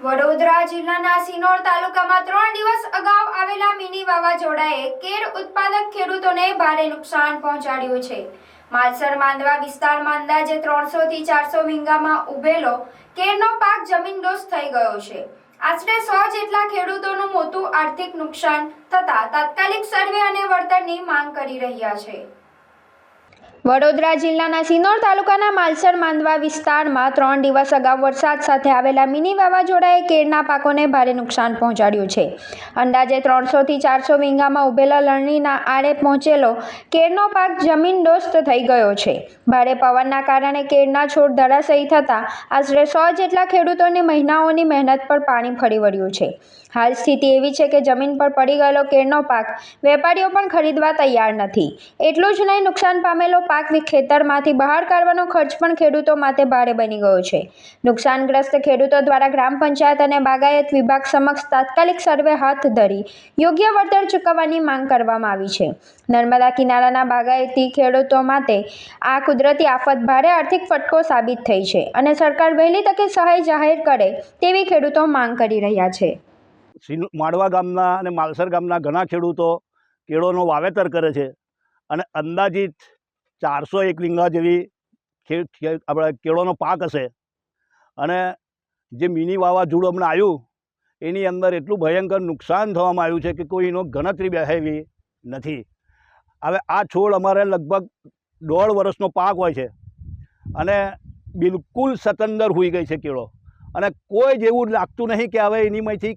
વડોદરા જિલ્લાના સિનોર તાલુકામાં 3 દિવસ અગાઉ આવેલા મિની વાવાઝોડાએ કેળ ઉત્પાદક ખેડૂતોને ભારે નુકસાન પહોંચાડ્યું છે। માલસર માંડવા વિસ્તારમાં અંદાજે 300 થી 400 વીંગામાં ઉભેલો કેળનો પાક જમીનદોસ્ત થઈ ગયો છે। આશરે 100 જેટલા ખેડૂતોનું મોટું આર્થિક નુકસાન થતા તાત્કાલિક સર્વે અને વળતરની માંગ કરી રહ્યા છે। વડોદરા જિલ્લાના સિનોર તાલુકાના માલસર માંડવા વિસ્તારમાં 3 દિવસ અગાઉ વરસાદ સાથે આવેલા મિની વાવાઝોડાએ કેળના પાકોને ભારે નુકસાન પહોંચાડ્યું છે। અંદાજે 300 થી 400 વીંગામાં ઉભેલા લણણીના આડે પહોંચેલો કેળનો પાક જમીનદોસ્ત થઈ ગયો છે। ભારે પવનના કારણે કેળના છોડ ધરાશાયી થતાં આશરે 100 જેટલા ખેડૂતોની મહિનાઓની મહેનત પર પાણી ફરી વળ્યું છે। હાલ સ્થિતિ એવી છે કે જમીન પર પડી ગયેલો કેળનો પાક વેપારીઓ પણ ખરીદવા તૈયાર નથી। એટલું જ નહીં, નુકસાન પામેલો પાક ખેતરમાંથી બહાર કાઢવાનો ખર્ચ પણ ખેડૂતો માટે ભારે બની ગયો છે। નુકસાનગ્રસ્ત ખેડૂતો દ્વારા ગ્રામ પંચાયત અને બાગાયત વિભાગ સમક્ષ તાત્કાલિક સર્વે હાથ ધરી યોગ્ય વળતર ચૂકવવાની માંગ કરવામાં આવી છે। નર્મદા કિનારાના બાગાયતી ખેડૂતો માટે આ કુદરતી આફત ભારે આર્થિક ફટકો સાબિત થઈ છે અને સરકાર વહેલી તકે સહાય જાહેર કરે તેવી ખેડૂતો માંગ કરી રહ્યા છે। માંડવા ગામના અને માલસર ગામના ઘણા ખેડૂતો કેળોનું વાવેતર કરે છે અને અંદાજિત 401 વીંગા જેવી આપણે કેળોનો પાક હશે અને જે મિની વાવાઝોડું હમણાં આવ્યું એની અંદર એટલું ભયંકર નુકસાન થવામાં આવ્યું છે કે કોઈનો ગણતરી બેસે એવી નથી। હવે આ છોડ અમારે લગભગ 1.5 વર્ષનો પાક હોય છે અને બિલકુલ સતંદર હોઈ ગઈ છે કેળો અને કોઈ જેવું લાગતું નહીં કે હવે એનીમાંથી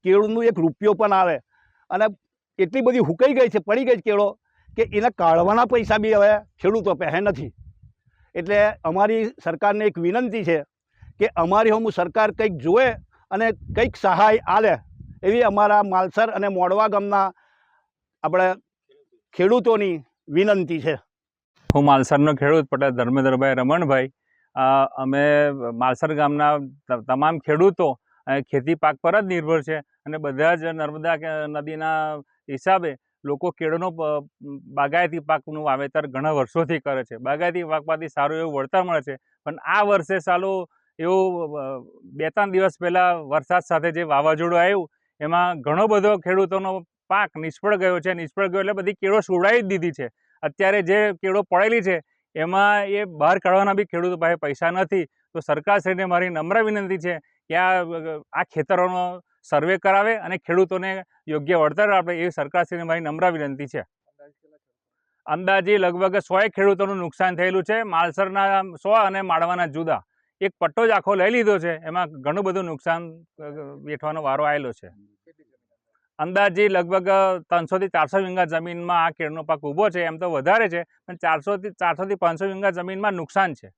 કેળનું 1 રૂપિયો પણ આવે અને એટલી બધી હુકાઈ ગઈ છે, પડી ગઈ કેળો કે એને કાઢવાના પૈસા બી હવે ખેડૂતો પાસે નથી। એટલે અમારી સરકારને એક વિનંતી છે કે અમારી હમું સરકાર કંઈક જોવે અને કંઈક સહાય આલે એવી અમારા માલસર અને મોડવા ગામના આપણે ખેડૂતોની વિનંતી છે। હું માલસરનો ખેડૂત પટેલ ધર્મેન્દ્રભાઈ રમણભાઈ અમે માલસર ગામના તમામ ખેડૂતો ખેતી પાક પર જ નિર્ભર છે અને બધા જ નર્મદા નદીના હિસાબે લોકો કેળોનો બાગાયતી પાકનું વાવેતર ઘણા વર્ષોથી કરે છે। બાગાયતી પાકમાંથી સારું એવું વળતર મળે છે, પણ આ વર્ષે સાલું એવું 2-3 દિવસ પહેલાં વરસાદ સાથે જે વાવાઝોડું આવ્યું એમાં ઘણો બધો ખેડૂતોનો પાક નિષ્ફળ ગયો છે। નિષ્ફળ ગયો એટલે બધી કેળો સુવડાવી જ દીધી છે। અત્યારે જે કેળો પડેલી છે એમાં એ બહાર કાઢવાના બી ખેડૂતો પાસે પૈસા નથી। તો સરકારશ્રીને મારી નમ્ર વિનંતી છે કે આ ખેતરોનો સર્વે કરાવે અને ખેડૂતોને યોગ્ય વળતર આપે એવી સરકારશ્રીને મારી નમ્ર વિનંતી છે। અંદાજે લગભગ 100 ખેડૂતોનું નુકસાન થયેલું છે। માલસરના 100 અને માંડવાના જુદા એક પટ્ટો જ આખો લઈ લીધો છે, એમાં ઘણું બધું નુકસાન વેઠવાનો વારો આવેલો છે। અંદાજે લગભગ 300 થી 400 વીંગા જમીનમાં આ કેળનો પાક ઊભો છે। એમ તો વધારે છે, પણ 400 થી 500 વીંગા જમીનમાં નુકસાન છે।